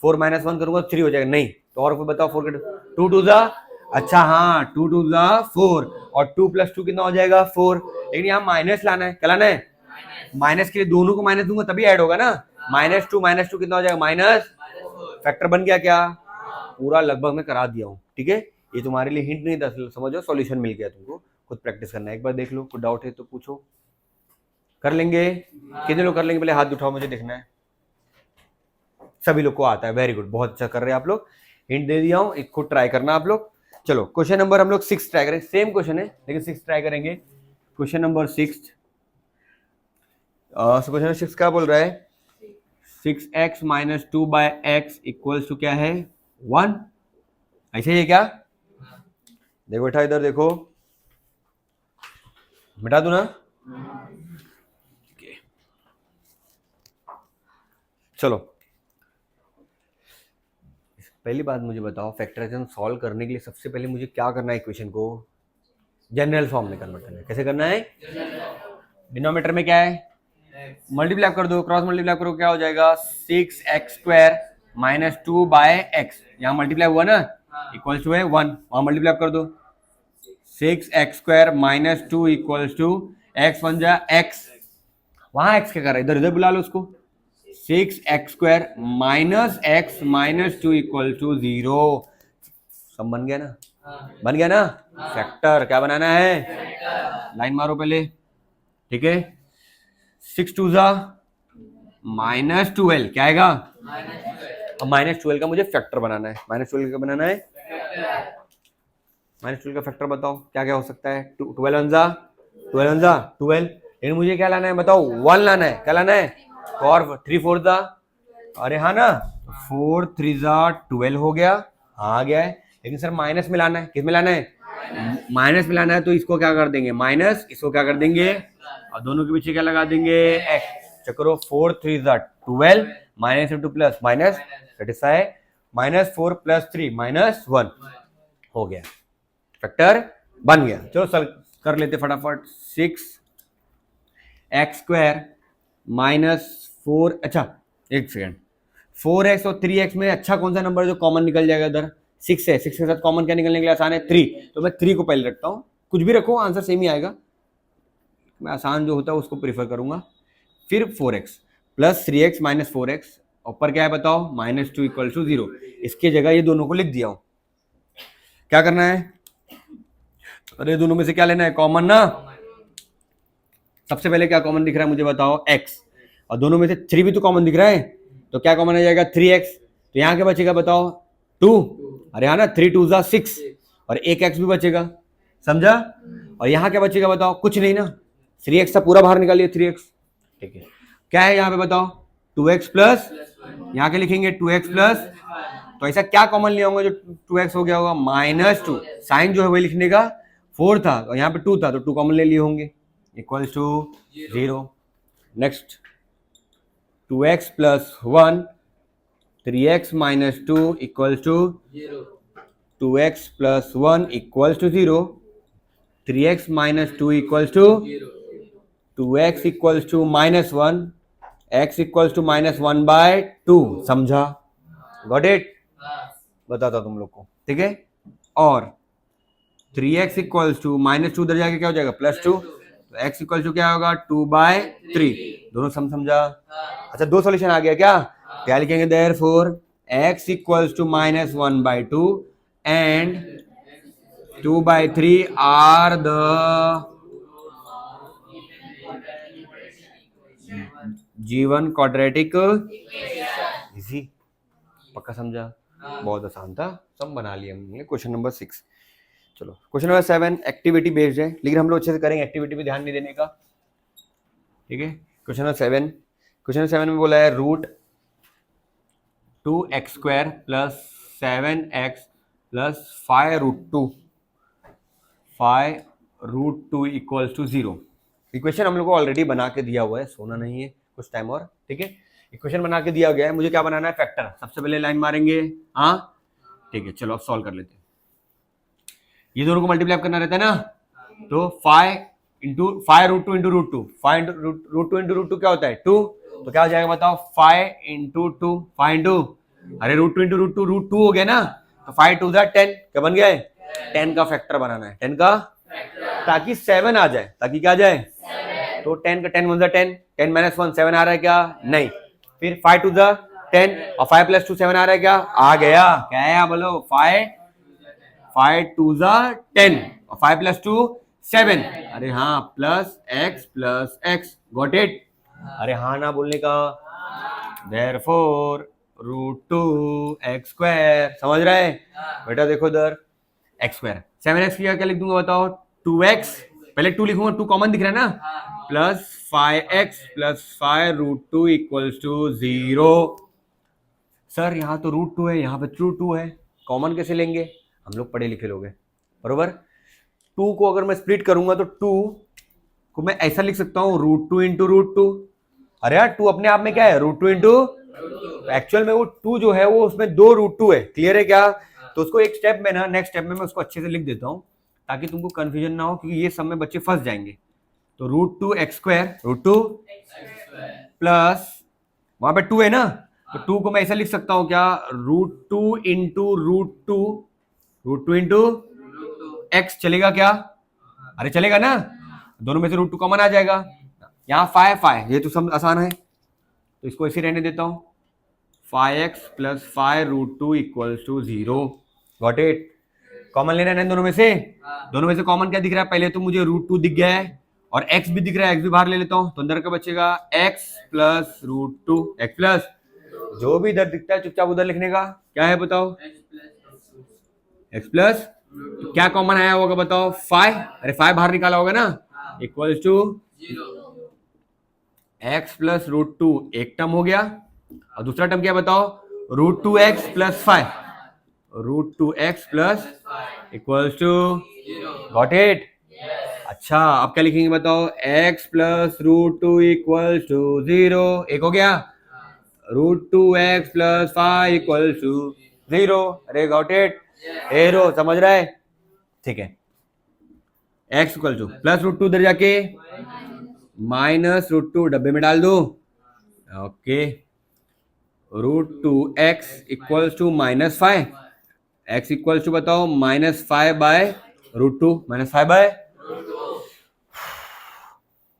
Speaker 1: 4 -1 करूंगा 3 हो जाएगा, नहीं। तो और बताओ 4 2 2 जा अच्छा हाँ, 2 2 जा 4 और 2 + 2 कितना हो जाएगा 4। लेकिन यहाँ माइनस लाना है, क्या लाना है माइनस के लिए, दोनों को माइनस दूंगा तभी ऐड होगा ना। -2 कितना हो जाएगा माइनस, फैक्टर बन गया क्या, पूरा लगभग मैं करा दिया हूँ। ठीक है, ये तुम्हारे लिए हिंट नहीं था, समझो सॉल्यूशन मिल गया तुमको, खुद प्रैक्टिस करना है। एक बार देख लो, कोई डाउट है तो पूछो। कर लेंगे, कितने लोग कर लेंगे, पहले हाथ उठाओ, मुझे देखना है। सभी लोग को आता है, वेरी गुड, बहुत अच्छा कर रहे हैं आप लोग। हिंट दे दिया हूँ, एक खुद ट्राई करना आप लोग। चलो क्वेश्चन नंबर हम लोग 6 ट्राई करेंगे, सेम क्वेश्चन है लेकिन 6 ट्राई करेंगे। क्वेश्चन नंबर 6, क्वेश्चन 6 क्या बोल रहा है, 6x - 2/x इक्वल्स टू क्या है 1, ऐसे ही है क्या। देखो बेटा इधर देखो, मिटा दू ना। चलो पहली बात मुझे बताओ, फैक्टराइजेशन सॉल्व करने के लिए सबसे पहले मुझे क्या करना है, इक्वेशन को जनरल फॉर्म में कन्वर्ट करना है। कैसे करना है, डिनोमिनेटर में क्या है मल्टीप्लाई कर दो, क्रॉस मल्टीप्लाई करो, क्या हो जाएगा 6x² - 2/x, यहाँ मल्टीप्लाई हुआ ना, इक्वल्स टू है 1, वहां मल्टीप्लाई कर दो, 6x² - 2 इक्वल्स टू x बन जा x, वहां x क्या कर रहा है, इधर इधर बुला लो उसको, 6x² - x - 2 इक्वल टू 0, सब बन गया ना, बन गया ना। फैक्टर क्या बनाना है, लाइन मारो पहले। ठीक है, 6 2 जा -12, क्या आएगा, अब -12 का मुझे फैक्टर बनाना है। -12 का बनाना है, -12 का फैक्टर बताओ क्या क्या हो सकता है। 12 1 जा 12, लेकिन मुझे क्या लाना है बताओ, 1 लाना है, क्या लाना है, और 3 4 जा, अरे हाँ ना, 4 3 जा 12 हो गया, हाँ आ गया है। लेकिन सर माइनस में लाना है, किस में लाना है, माइनस में लाना है, तो इसको क्या कर देंगे माइनस, इसको क्या कर देंगे, और दोनों के पीछे क्या लगा देंगे x। चक्रो 4 3 जा 12, minus into plus minus, satisfy, -4 + 3 -1 हो गया, फैक्टर बन गया। चलो सर कर लेते फटाफट, 6x² - 4, अच्छा एक सेकेंड, 4x और 3x में अच्छा कौन सा नंबर जो कॉमन निकल जाएगा, इधर 6 है, 6 के साथ कॉमन क्या निकलने के लिए आसान है 3, तो मैं 3 को पहले रखता हूँ, कुछ भी रखो आंसर सेम ही आएगा, मैं आसान जो होता है उसको प्रीफर करूंगा। फिर 4x + 3x - 4x, ऊपर क्या है बताओ -2 इक्वल टू 0, इसकी जगह ये दोनों को लिख दिया हूं। क्या करना है, अरे दोनों में से क्या लेना है कॉमन ना, सबसे पहले क्या कॉमन दिख रहा है मुझे बताओ x, और दोनों में से 3 भी तो कॉमन दिख रहा है, तो क्या कॉमन आ जाएगा 3x, तो यहाँ क्या बचेगा बताओ 2, अरे हाँ ना 3 2 जा 6, और एक x भी बचेगा, समझा, और यहाँ क्या बचेगा बताओ, कुछ नहीं ना, 3x का पूरा बाहर निकालिए 3x। ठीक है, क्या है यहाँ पे बताओ 2x प्लस, यहाँ के लिखेंगे 2x प्लस, तो ऐसा क्या कॉमन लिया होगा जो 2x हो गया होगा -2, साइन जो है वही लिखने का 4 था और यहाँ पे 2 था, तो 2 कॉमन ले लिए होंगे, equals to 0। Next 2x + 1, 3x - 2 equals to 2x + 1 equals to 0, 3x - 2 equals to 2x equals to -1, x equals to -1/2, समझा, गॉट इट, बताता तुम लोग को। ठीक है, और 3x इक्वल्स टू -2 उधर जाके क्या हो जाएगा +2, तो x इक्वल्स टू क्या होगा 2/3, दोनों समझा। अच्छा दो सॉल्यूशन आ गया क्या, क्या लिखेंगे therefore x equals to -1/2 and 2/3 are the G1 quadratic easy, पक्का समझा, बहुत आसान था, सब बना लिया हमने। क्वेश्चन नंबर 6, चलो क्वेश्चन नंबर 7 एक्टिविटी बेस्ड है, लेकिन हम लोग अच्छे से करेंगे, एक्टिविटी पे ध्यान नहीं देने का। ठीक है, क्वेश्चन नंबर 7, क्वेश्चन नंबर 7 में बोला है √2x² + 7x + 5√2 equals to 0। Equation हम लोग को ऑलरेडी बना के दिया हुआ है, सोना नहीं है कुछ टाइम और। ठीक है, इक्वेशन बना के दिया गया है, मुझे क्या बनाना है फैक्टर, सबसे पहले लाइन मारेंगे, हाँ ठीक है, चलो अब सॉल्व कर लेते हैं। ये दोनों को मल्टीप्लाई करना रहता है ना, तो 5 √2 × √2, 5 √2 × √2 क्या होता है 2, तो क्या हो जाएगा बताओ 5 × 2, 5 × अरे √2 × √2 √2 हो गया ना, तो 5 2 10, क्या बन गया है 10 का फैक्टर बनाना है, 10 का, ताकि 7 आ जाए, ताकि क्या आ जाए, तो 10 का 10 × 10, 10 - 1 7 आ रहा है क्या, नहीं, फिर 5 × 2 10 और 5 + 2 7 आ रहा है क्या, आ गया, क्या है बोलो, 5 2 10 और 5 + 2 7, अरे हाँ, प्लस x, गॉट इट, अरे हाँ ना बोलने का, देयरफॉर √2x², समझ रहा है बेटा, देखो इधर x², 7x की क्या लिख दूंगा बताओ, 2x, पहले 2 लिखूंगा, 2 कॉमन दिख रहा है ना, प्लस 5x + 5 √2 = 0। सर यहाँ तो √2 है, यहाँ पे √2 है, कॉमन कैसे लेंगे, हम लोग पढ़े लिखे लोग हैं, बरोबर। 2 को अगर मैं स्प्लिट करूंगा तो 2 को मैं ऐसा लिख सकता हूँ, √2 × √2, अरे यार 2 अपने आप में क्या है, √2 × एक्चुअल में वो 2 जो है वो उसमें 2 √2 है, क्लियर है क्या, तो उसको एक स्टेप में ना, नेक्स्ट स्टेप में मैं उसको अच्छे से लिख देता हूँ ताकि तुमको कंफ्यूजन ना हो, क्योंकि ये सब में बच्चे फंस जाएंगे। तो √2 प्लस वहां पे 2 है ना, तो 2 को मैं ऐसा लिख सकता हूँ क्या, √2 × x, चलेगा क्या, अरे चलेगा ना, दोनों में से √2 कॉमन आ जाएगा, यहाँ 5 ये तो सब आसान है, तो इसको ऐसे रहने देता हूँ, 5x + 5 √2 = 0, गॉट इट, कॉमन लेना है दोनों में से, दोनों में से कॉमन क्या दिख रहा है, पहले तो मुझे √2 दिख गया है और x भी दिख रहा है, x भी बाहर ले लेता हूँ, तो अंदर का बचेगा x + √2, x प्लस, जो भी इधर दिखता है चुपचाप उधर लिखने का, क्या है बताओ, x प्लस, क्या कॉमन आया होगा बताओ, 5, अरे 5 बाहर निकाला होगा ना, = x + √2, एक टर्म हो गया, और दूसरा टर्म क्या बताओ, √2x + 5, √2x + गॉट इट, अच्छा अब क्या लिखेंगे बताओ, x + √2 = 0, एक हो गया, √2x + 5 = 0, अरे गॉट इट, एरो, समझ रहा है, ठीक है, x = प्लस √2 इधर जाके -√2 डब्बे में डाल दो, ओके, √2x = -5, x = बताओ -5/√2, -5/,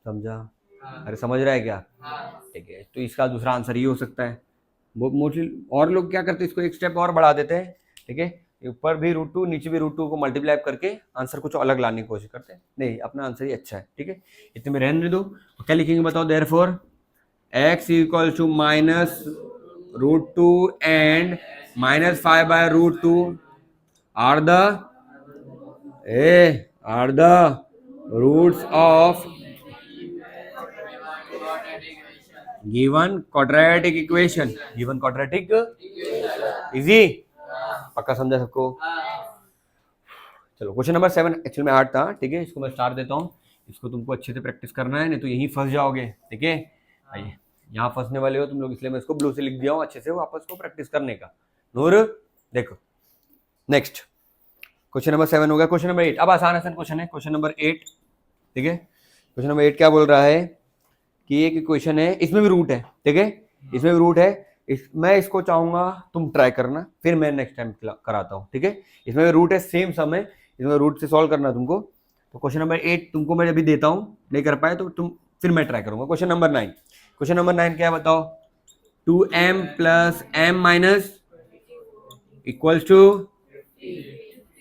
Speaker 1: समझा, अरे समझ रहा है क्या, ठीक है, तो इसका दूसरा आंसर ये हो सकता है, वो मोस्टली और लोग क्या करते हैं, इसको एक स्टेप और बढ़ा देते हैं, ठीक है, ऊपर भी √2 नीचे भी √2 को मल्टीप्लाई करके आंसर कुछ अलग लाने की कोशिश करते हैं, नहीं अपना आंसर ही अच्छा है, ठीक है, इतने में रहने दो, क्या लिखेंगे बताओ, therefore x = -√2 and -5/√2 are the roots of given quadratic equation, easy, पक्का समझा सबको, चलो क्वेश्चन नंबर 7 एक्चुअल में 8 था, ठीक है, इसको मैं स्टार देता हूँ, इसको तुमको अच्छे से प्रैक्टिस करना है, नहीं तो यहीं फंस जाओगे, ठीक है, आइए, यहाँ फंसने वाले हो तुम लोग, इसलिए मैं इसको ब्लू से लिख दिया हूँ, अच्छे से वापस को प्रैक्टिस करने का, नूर, देखो नेक्स्ट क्वेश्चन नंबर 7 हो गया, क्वेश्चन नंबर 8, अब आसान क्वेश्चन है, क्वेश्चन नंबर 8, ठीक है, क्वेश्चन नंबर 8 क्या बोल रहा है कि एक इक्वेशन है, इसमें भी रूट है, ठीक है, इसमें भी रूट है, मैं इसको चाहूंगा तुम ट्राई करना, फिर मैं नेक्स्ट टाइम कराता हूँ, ठीक है, इसमें भी रूट है, सेम सम है, इसमें रूट से सॉल्व करना तुमको, तो क्वेश्चन नंबर 8 तुमको मैं अभी देता हूँ, नहीं कर पाए तो तुम फिर मैं ट्राई करूंगा, क्वेश्चन नंबर 9, क्वेश्चन नंबर 9 क्या बताओ, 2m + m =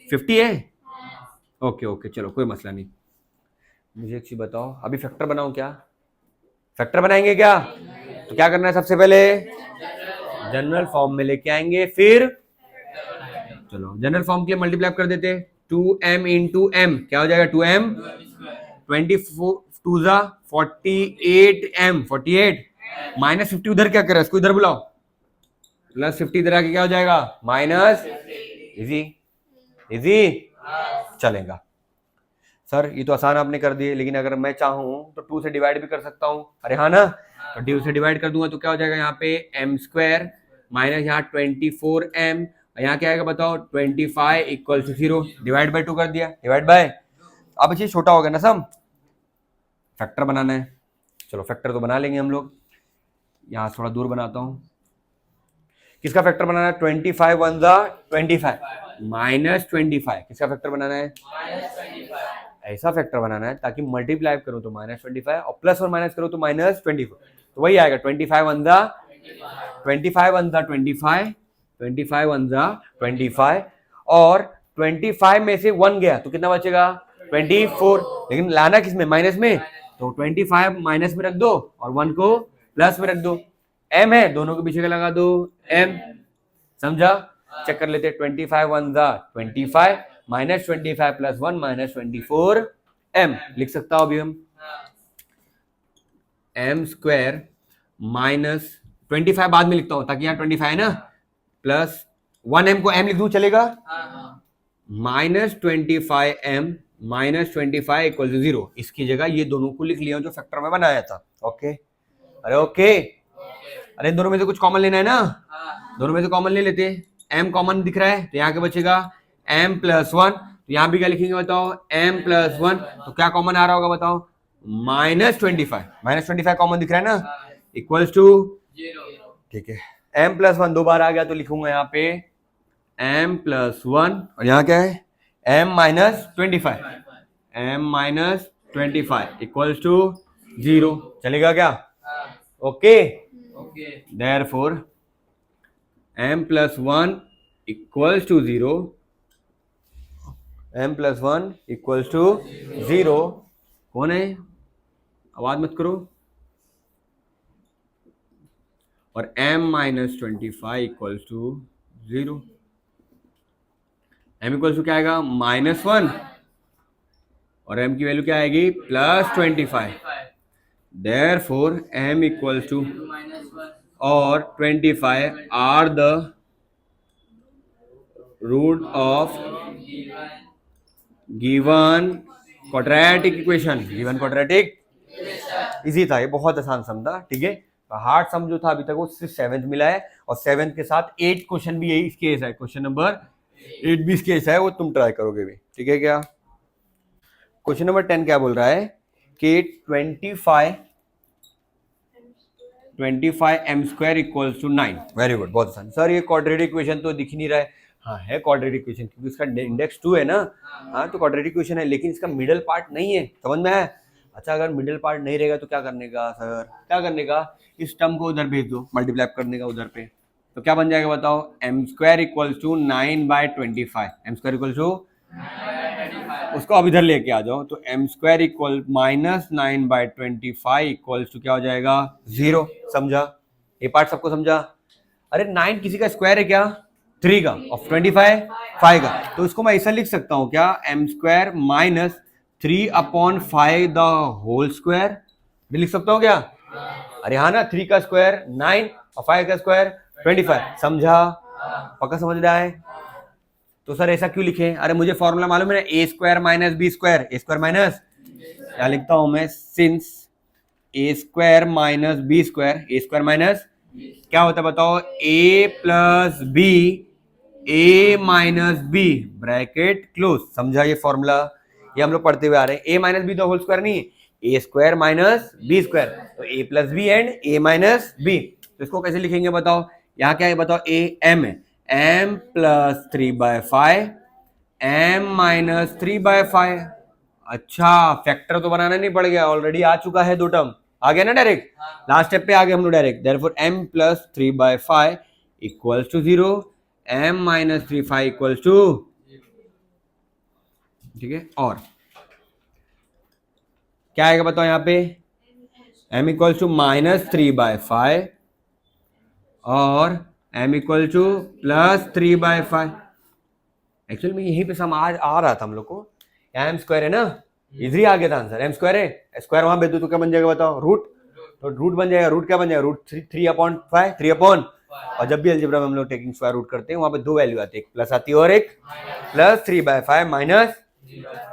Speaker 1: 50 है, ओके, चलो कोई मसला नहीं, मुझे एक चीज बताओ, अभी फैक्टर बनाऊं क्या, फैक्टर बनाएंगे क्या, तो क्या करना है, सबसे पहले जनरल फॉर्म में लेके आएंगे, फिर चलो जनरल फॉर्म के लिए मल्टीप्लाई कर देते, 2m × m क्या हो जाएगा, 2m, 24 2 48m, 48 -50 उधर क्या करे, इसको इधर बुलाओ, +50 इधर आके क्या हो जाएगा, माइनस, इजी चलेगा, सर ये तो आसान आपने कर दिए, लेकिन अगर मैं चाहूं तो 2 से डिवाइड भी कर सकता हूं, अरे हाँ ना, तो 2 से डिवाइड कर दूंगा तो क्या हो जाएगा, यहाँ पे m² माइनस यहाँ 24m, यहाँ क्या आएगा बताओ, 25 = 0, डिवाइड बाय 2 कर दिया, डिवाइड बाय, अब ये छोटा हो गया ना सम, फैक्टर बनाना है, चलो फैक्टर तो बना लेंगे हम लोग, यहाँ थोड़ा दूर बनाता हूँ, किसका फैक्टर बनाना है, 25 × 1 = 25, -25 किसका फैक्टर बनाना है? ऐसा फैक्टर बनाना है ताकि मल्टीप्लाई करो तो -25 और प्लस और माइनस करो तो -24, तो वही आएगा 25 वन जा 25 25 और 25 में से 1 गया तो कितना बचेगा? 24। लेकिन लाना किस में? माइनस में, तो 25 माइनस में रख दो और 1 को प्लस में रख दो। m है, दोनों के पीछे का लगा दो m। समझा? चेक कर लेते। 25 वन जा 25 -25 प्लस 1 -24 m लिख सकता हूं अभी हम m स्क्वायर -25 बाद में लिखता हूं ताकि यहाँ 25 है ना, प्लस 1m को m लिख दूं चलेगा? -25m -25 equal to 0। इसकी जगह ये दोनों को लिख लिया जो फैक्टर में बनाया था। ओके, अरे ओके, अरे दोनों में से कुछ कॉमन लेना है ना, दोनों में से कॉमन ले लेते। m कॉमन दिख रहा है तो यहाँ क्या बचेगा? m plus 1। तो यहाँ भी क्या लिखेंगे बताओ? m plus 1। तो क्या कॉमन आ रहा होगा बताओ? -25 कॉमन दिख रहा है ना, इक्वल्स टू 0। ठीक है, m प्लस 1 दो बार आ गया तो लिखूंगा यहाँ पे m प्लस 1 और यहाँ क्या है? m minus 25 equals to 0। चलेगा क्या? Okay, therefore m plus 1 equals to 0, m plus 1 equals to 0। कौन है? आवाज मत करो। और m minus 25 equals to 0। m equals to क्या आएगा? -1 और m की वैल्यू क्या आएगी? +25। Therefore m इक्वल्स टू और 25 are the root of given quadratic equation. Given quadratic easy था, ये बहुत आसान सम था। ठीक है, हार्ड सम जो था अभी तक वो सिर्फ 7th मिला है और 7th के साथ 8 क्वेश्चन भी यही केस है, क्वेश्चन नंबर 8 भी केस है, वो तुम ट्राई करोगे भी। ठीक है क्या? क्वेश्चन नंबर 10 क्या बोल रहा है कि 25 m square equals to 9। Very good, बहुत आसान। सर ये क्वाड्रेटिक इक्वेशन तो दिख नहीं रहा है। हाँ है क्वाड्रेटिक इक्वेशन, क्योंकि इसका इंडेक्स 2 है ना। हाँ तो क्वाड्रेटिक इक्वेशन है, लेकिन इसका मिडल पार्ट नहीं है। समझ में आया? अच्छा, अगर मिडिल पार्ट नहीं रहेगा तो क्या करने का सर? क्या करने का? इस टर्म को उधर भेज दो, मल्टीप्लाई करने का उधर पे। तो क्या बन जाएगा बताओ? m square equals to 9/25। m square equal to, उसको अब इधर लेके आ जाओ, तो m square equal -9/25 equals to क्या हो जाएगा? 0। समझा? ये पार्ट सबको समझा? अरे 9 किसी का स्क्वायर है क्या? 3 का, और 25 5 का। तो इसको मैं ऐसा लिख सकता हूँ क्या? m square -3/5 the whole square लिख सकता हूँ क्या? अरे हाँ ना, 3 का स्क्वायर 9 और 5 का स्क्वायर 25। समझा? पक्का समझ रहा है? तो सर ऐसा क्यों लिखे? अरे मुझे फॉर्मूला मालूम है ना, a square minus B square. A square minus, क्या लिखता हूं मैं? Since a square minus B square, A square minus क्या होता है बताओ? a plus B, a minus B bracket close. समझा ये फॉर्मूला? ये हम लोग पढ़ते हुए आ रहे हैं। a minus B the whole square नहीं, a square minus B square, तो a plus B and a minus B. तो इसको कैसे लिखेंगे बताओ? यहाँ क्या है बताओ? a m है, m प्लस 3/5 m माइनस 3/5। अच्छा, फैक्टर तो बनाना नहीं पड़ गया, ऑलरेडी आ चुका है, 2 टर्म आ गया ना डायरेक्ट। लास्ट स्टेप पे आ गए हम लोग direct. Therefore m plus 3/5 equals to 0, m minus 3/5 equals to, ठीक है। और क्या आएगा बताओ यहाँ पे? m इक्वल्स टू -3/5 और m इक्वल टू +3/5। एक्चुअली में यहीं पे सम आ रहा था हम लोग को। यहाँ m स्क्वायर है ना, इधर ही आ गया था आंसर। m स्क्वायर है, स्क्वायर वहां भेज दो तो क्या बन जाएगा बताओ? रूट। तो रूट बन जाएगा, रूट क्या बन जाएगा? रूट 3/5, 3/5। और जब भी अलजेब्रा में हम लोग टेकिंग स्क्वायर रूट करते हैं वहां पे 2 वैल्यू आती है, एक प्लस आती है और एक +3/5 माइनस।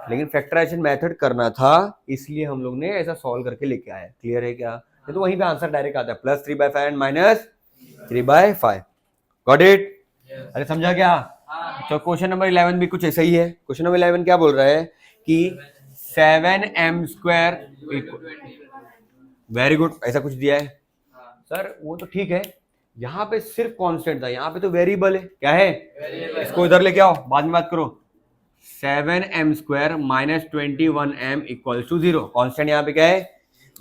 Speaker 1: लेकिन फैक्टराइजेशन मेथड करना था, इसलिए हम लोग ने ऐसा सॉल्व करके लेके आए। क्लियर है क्या? तो वहीं पे आंसर डायरेक्ट आता है, +3/5 एंड -3/5। Got it? अरे समझा क्या? तो क्वेश्चन नंबर 11 भी कुछ ऐसा ही है। क्वेश्चन नंबर 11 क्या बोल रहा है कि 7m स्क्वायर। वेरी गुड, ऐसा कुछ दिया है सर, वो तो ठीक है, यहाँ पे सिर्फ कांस्टेंट था, यहाँ पे तो वेरिएबल है। क्या है? इसको इधर लेके आओ, बाद में बात करो। 7m² minus 21m equal to 0। Constant यहाँ पे क्या है?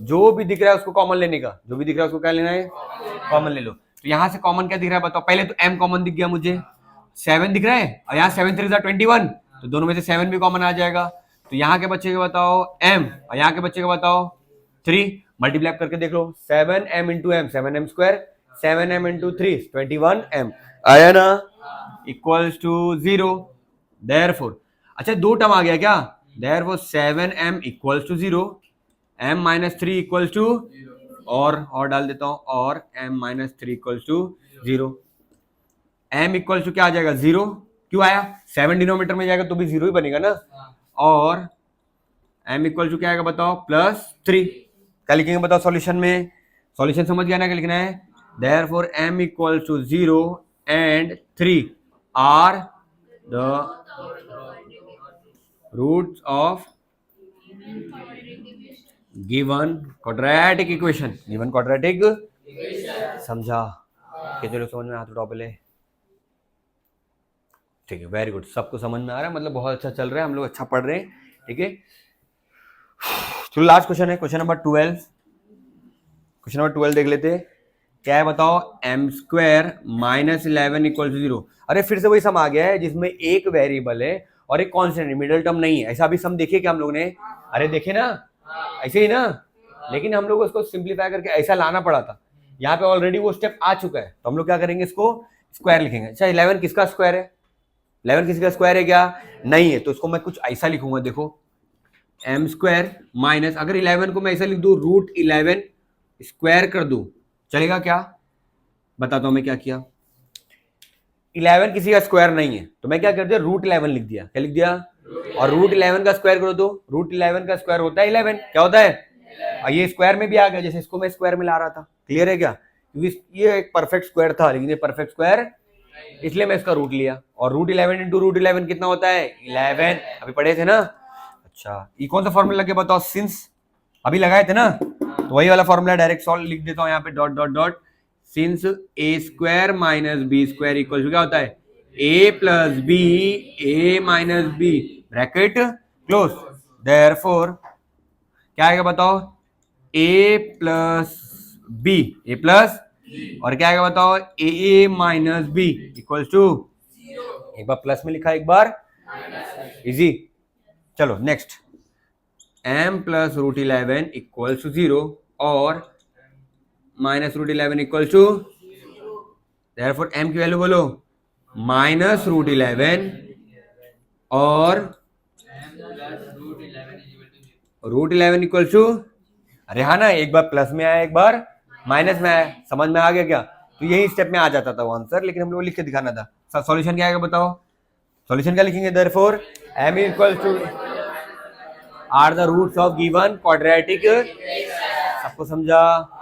Speaker 1: जो भी दिख रहा है उसको कॉमन लेने का, जो भी दिख रहा है उसको क्या लेना है? कॉमन ले लो। तो यहाँ से कॉमन क्या दिख रहा है बताओ? पहले तो m कॉमन दिख गया मुझे, 7 दिख रहा है, और यहाँ 7 3 21, तो दोनों में से 7 भी कॉमन आ जाएगा। तो यहाँ के बच्चे का बताओ m, और यहाँ के बच्चे का बताओ 3। मल्टीप्लाई करके देख लो, 7m into m 7m², 7m into 3 21m आया ना, इक्वल्स टू 0। देयरफॉर, अच्छा दो टर्म आ गया क्या? Therefore 7m equals to 0, m minus 3 equals to, और डाल देता हूं, और m minus 3 equals to 0। m equals to क्या आ जाएगा? 0। क्यों आया? 7 डिनोमिनेटर में जाएगा तो भी 0 ही बनेगा ना। और m इक्वल टू क्या आएगा बताओ? +3। क्या लिखेंगे बताओ सॉल्यूशन में? सॉल्यूशन समझ गया ना क्या लिखना है? Therefore m equal to 0 and 3 are the roots of given quadratic equation. Given quadratic समझा? कितने लोग समझ में? हाथ उठाओ पहले। ठीक है, वेरी गुड, सबको समझ में आ रहा है, मतलब बहुत अच्छा चल रहा है, हम लोग अच्छा पढ़ रहे हैं। ठीक है, चलो लास्ट क्वेश्चन है, क्वेश्चन नंबर 12। क्वेश्चन नंबर 12 देख लेते हैं, क्या है बताओ? m² minus 11 equal to 0। अरे फिर से वही सम आ गया है जिसमें एक वेरिएबल है और एक कांस्टेंट है, मिडिल टर्म नहीं है। ऐसा भी सम देखिए क्या हम लोग ने? अरे देखे ना, ऐसे ही ना, लेकिन हम लोग को इसको सिंप्लीफाई करके ऐसा लाना पड़ा था। यहाँ पे ऑलरेडी वो स्टेप आ चुका है, तो हम लोग क्या करेंगे? इसको स्क्वायर लिखेंगे। अच्छा 11 किसका स्क्वायर है? 11 किसी का स्क्वायर है क्या? नहीं है, तो इसको मैं कुछ ऐसा लिखूंगा, देखो m² माइनस, अगर 11 को मैं ऐसा लिख दूं √11 स्क्वायर कर दूं, चलेगा क्या? बताता हूं मैं क्या किया। 11 किसी का स्क्वायर नहीं है, तो मैं क्या कर दिया? √11 लिख दिया। क्या लिख दिया? और √11 का स्क्वायर करो तो √11 का स्क्वायर होता है 11। क्या होता है? और ये स्क्वायर में भी आ गया, जैसे इसको मैं स्क्वायर में ला रहा था। क्लियर है क्या? क्योंकि ये एक परफेक्ट स्क्वायर था, लेकिन ये परफेक्ट स्क्वायर, इसलिए मैं इसका रूट लिया। और √11 इंटू √11 कितना होता है? 11। अभी पढ़े थे ना? अच्छा, ये कौन सा फॉर्मूला लगे बताओ? सिंस अभी लगाए थे ना, तो वही वाला फॉर्मूला डायरेक्ट सॉल्व लिख देता हूं यहाँ पे, dot dot dot. Since a² minus b² equal to क्या होता है? a plus b, a minus b, bracket close. Therefore क्या आएगा बताओ? a plus b, a plus, और क्या आएगा बताओ? a minus b equal to, एक बार प्लस में लिखा, एक बार इजी। चलो next, m plus √11 equal to 0 और minus √11 equal to, therefore m की वैल्यू बोलो माइनस √11 और √11 इक्वल टू, अरे हाँ ना, एक बार प्लस में आया एक बार माइनस में आया, समझ में आ गया क्या? तो यही स्टेप में आ जाता था वो आंसर, लेकिन हम लोग लिख के दिखाना था। सॉल्यूशन क्या आएगा बताओ? सॉल्यूशन क्या लिखेंगे? Therefore m equal to are the roots of given quadratic. सबको समझा?